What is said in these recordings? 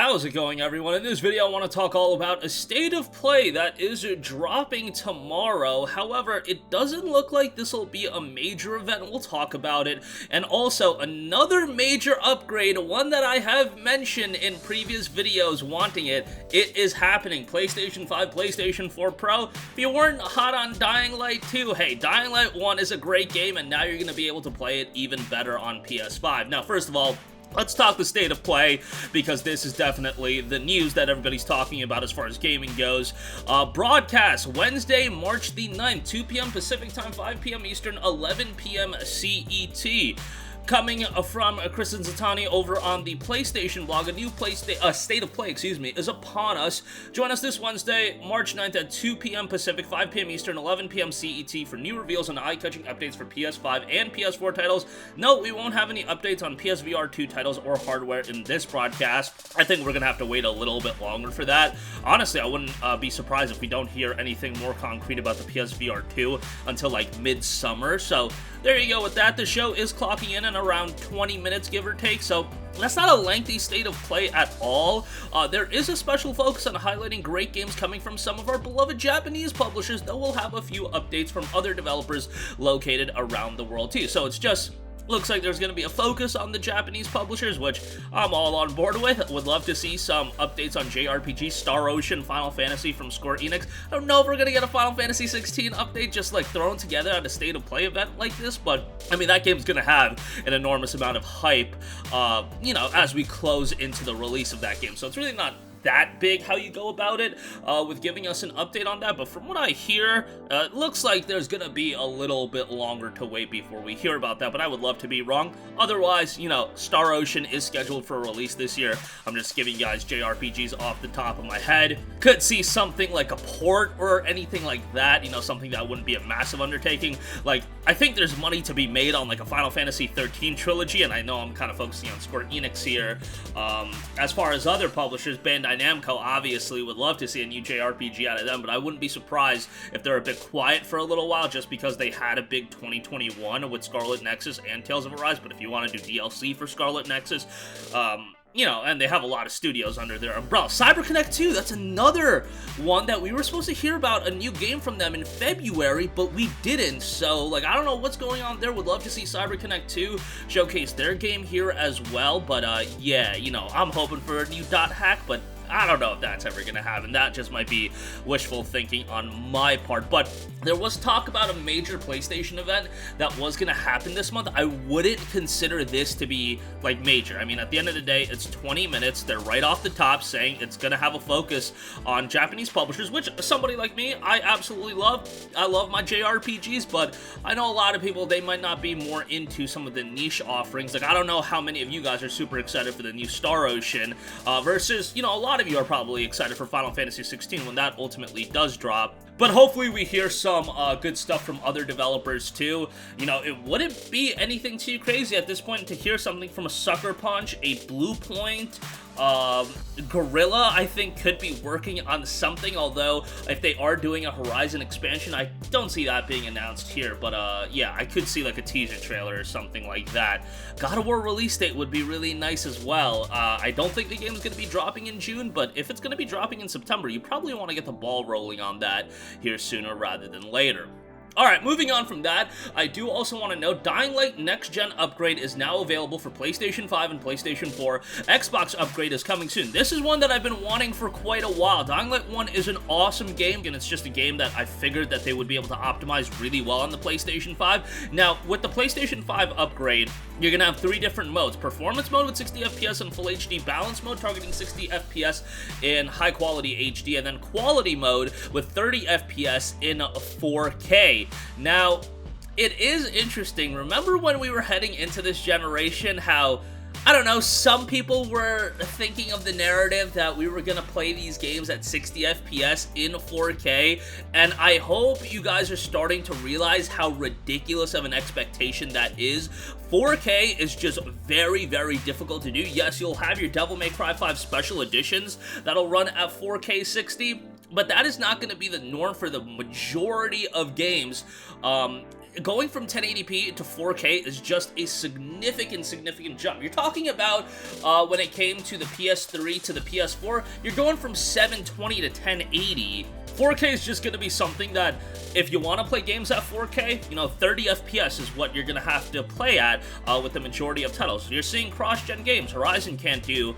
How's it going, everyone? In this video, I want to talk all about a state of play that is dropping tomorrow. However, it doesn't look like this will be a major event. We'll talk about it. And also, another major upgrade, one that I have mentioned in previous videos wanting it. It is happening. PlayStation 5, PlayStation 4 Pro. If you weren't hot on Dying Light 2, hey, Dying Light 1 is a great game, and now you're going to be able to play it even better on PS5. Now, first of all, let's talk the state of play, because this is definitely the news that everybody's talking about as far as gaming goes. Broadcast Wednesday, March the 9th, 2 p.m. Pacific Time, 5 p.m. Eastern, 11 p.m. CET. Coming from Chris and Zatani over on the PlayStation blog, a new state of play, is upon us. Join us this Wednesday, March 9th at 2 p.m. Pacific, 5 p.m. Eastern, 11 p.m. CET for new reveals and eye-catching updates for PS5 and PS4 titles. No, we won't have any updates on PSVR 2 titles or hardware in this broadcast. I think we're going to have to wait a little bit longer for that. Honestly, I wouldn't be surprised if we don't hear anything more concrete about the PSVR 2 until like mid-summer. So there you go with that. The show is clocking in around 20 minutes, give or take, so that's not a lengthy state of play at all. There is a special focus on highlighting great games coming from some of our beloved Japanese publishers, though we'll have a few updates from other developers located around the world too. So it's just looks like there's going to be a focus on the Japanese publishers, which I'm all on board with. Would love to see some updates on JRPG, Star Ocean, Final Fantasy from Square Enix. I don't know if we're going to get a Final Fantasy 16 update just like thrown together at a state of play event like this, but I mean, that game's going to have an enormous amount of hype, as we close into the release of that game. So it's really not that big how you go about it with giving us an update on that, but from what I hear, it looks like there's gonna be a little bit longer to wait before we hear about that, but I would love to be wrong. Otherwise, Star Ocean is scheduled for release this year. I'm just giving you guys JRPGs off the top of my head. Could see something like a port or anything like that, something that wouldn't be a massive undertaking. Like, I think there's money to be made on like a Final Fantasy 13 trilogy, and I know I'm kind of focusing on Square Enix here. As far as other publishers, Bandai Namco obviously would love to see a new JRPG out of them, but I wouldn't be surprised if they're a bit quiet for a little while just because they had a big 2021 with Scarlet Nexus and Tales of Arise. But if you want to do DLC for Scarlet Nexus, and they have a lot of studios under their umbrella. CyberConnect 2, that's another one that we were supposed to hear about, a new game from them in February, but we didn't. So, I don't know what's going on there. Would love to see CyberConnect 2 showcase their game here as well. But, I'm hoping for a new dot hack, but I don't know if that's ever going to happen. That just might be wishful thinking on my part. But there was talk about a major PlayStation event that was going to happen this month. I wouldn't consider this to be, major. I mean, at the end of the day, it's 20 minutes. They're right off the top saying it's going to have a focus on Japanese publishers, which somebody like me, I absolutely love. I love my JRPGs, but I know a lot of people, they might not be more into some of the niche offerings. I don't know how many of you guys are super excited for the new Star Ocean versus, a lot of you are probably excited for Final Fantasy 16 when that ultimately does drop. But hopefully we hear some good stuff from other developers too. It wouldn't be anything too crazy at this point to hear something from a Sucker Punch, a Blue Point, Gorilla, I think, could be working on something, although if they are doing a Horizon expansion, I don't see that being announced here, but yeah, I could see like a teaser trailer or something like that. God of War release date would be really nice as well. I don't think the game is going to be dropping in June, but if it's going to be dropping in September, you probably want to get the ball rolling on that here sooner rather than later. Alright, moving on from that, I do also want to note Dying Light Next Gen upgrade is now available for PlayStation 5 and PlayStation 4. Xbox upgrade is coming soon. This is one that I've been wanting for quite a while. Dying Light 1 is an awesome game, and it's just a game that I figured that they would be able to optimize really well on the PlayStation 5. Now, with the PlayStation 5 upgrade, you're going to have 3 different modes. Performance mode with 60 FPS and Full HD, Balance mode targeting 60 FPS in high quality HD, and then Quality mode with 30 FPS in 4K. Now, it is interesting. Remember when we were heading into this generation how, I don't know, some people were thinking of the narrative that we were going to play these games at 60 FPS in 4K, and I hope you guys are starting to realize how ridiculous of an expectation that is. 4K is just very, very difficult to do. Yes, you'll have your Devil May Cry 5 special editions that'll run at 4K 60, but that is not going to be the norm for the majority of games. going from 1080p to 4K is just a significant jump. You're talking about when it came to the PS3 to the PS4, you're going from 720 to 1080. 4K is just going to be something that, if you want to play games at 4K, 30 FPS is what you're going to have to play at with the majority of titles. You're seeing cross-gen games. Horizon can't do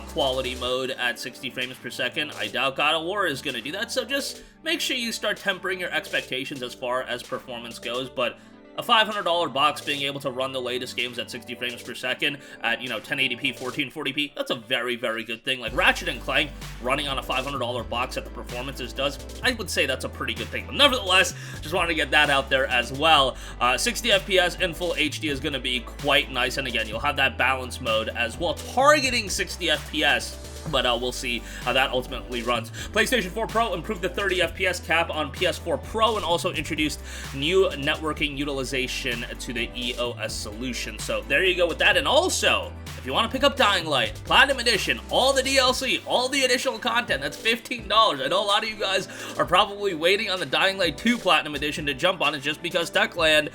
quality mode at 60 frames per second. I doubt God of War is going to do that, so just make sure you start tempering your expectations as far as performance goes, but a $500 box being able to run the latest games at 60 frames per second at, 1080p, 1440p, that's a very, very good thing. Like, Ratchet & Clank running on a $500 box at the performances does, I would say that's a pretty good thing. But nevertheless, just wanted to get that out there as well. 60 FPS in full HD is going to be quite nice, and again, you'll have that balance mode as well, targeting 60 FPS. But we'll see how that ultimately runs. PlayStation 4 Pro improved the 30 FPS cap on PS4 Pro and also introduced new networking utilization to the EOS solution. So there you go with that. And also, if you want to pick up Dying Light, Platinum Edition, all the DLC, all the additional content, that's $15. I know a lot of you guys are probably waiting on the Dying Light 2 Platinum Edition to jump on it just because Techland,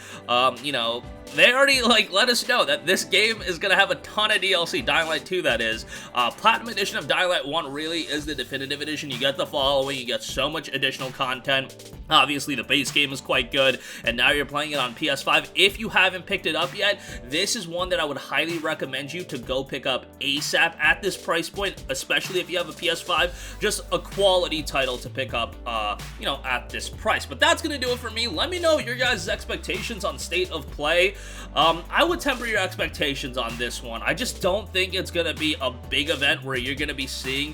they already, let us know that this game is going to have a ton of DLC. Dying Light 2, that is. Platinum Edition of Dying Light 1 really is the definitive edition. You get the following, you get so much additional content. Obviously, the base game is quite good, and now you're playing it on PS5. If you haven't picked it up yet, this is one that I would highly recommend you to go pick up ASAP at this price point, especially if you have a PS5. Just a quality title to pick up, at this price. But that's going to do it for me. Let me know your guys' expectations on State of Play. I would temper your expectations on this one. I just don't think it's going to be a big event where you're going to be seeing,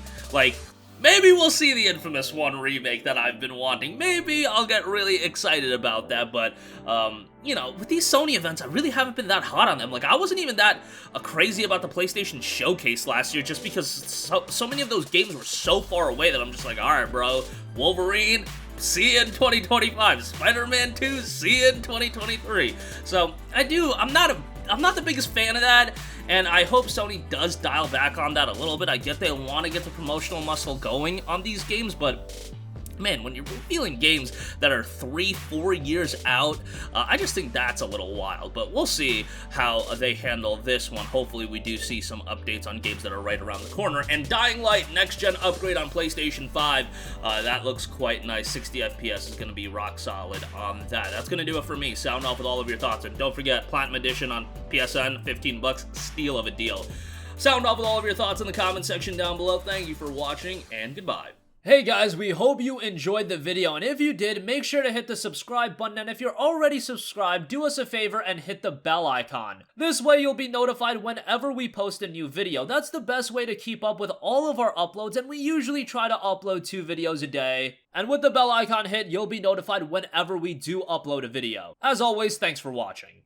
maybe we'll see the Infamous 1 remake that I've been wanting. Maybe I'll get really excited about that, but, with these Sony events, I really haven't been that hot on them. I wasn't even that crazy about the PlayStation Showcase last year just because so many of those games were so far away that I'm just like, alright, bro, Wolverine, see you in 2025. Spider-Man 2, see you in 2023. So, I'm not the biggest fan of that, and I hope Sony does dial back on that a little bit. I get they want to get the promotional muscle going on these games, but man, when you're revealing games that are 3-4 years out, I just think that's a little wild. But we'll see how they handle this one. Hopefully we do see some updates on games that are right around the corner. And Dying Light, next-gen upgrade on PlayStation 5, that looks quite nice. 60 FPS is going to be rock solid on that. That's going to do it for me. Sound off with all of your thoughts. And don't forget, Platinum Edition on PSN, $15, steal of a deal. Sound off with all of your thoughts in the comment section down below. Thank you for watching, and goodbye. Hey guys, we hope you enjoyed the video, and if you did, make sure to hit the subscribe button, and if you're already subscribed, do us a favor and hit the bell icon. This way you'll be notified whenever we post a new video. That's the best way to keep up with all of our uploads, and we usually try to upload 2 videos a day. And with the bell icon hit, you'll be notified whenever we do upload a video. As always, thanks for watching.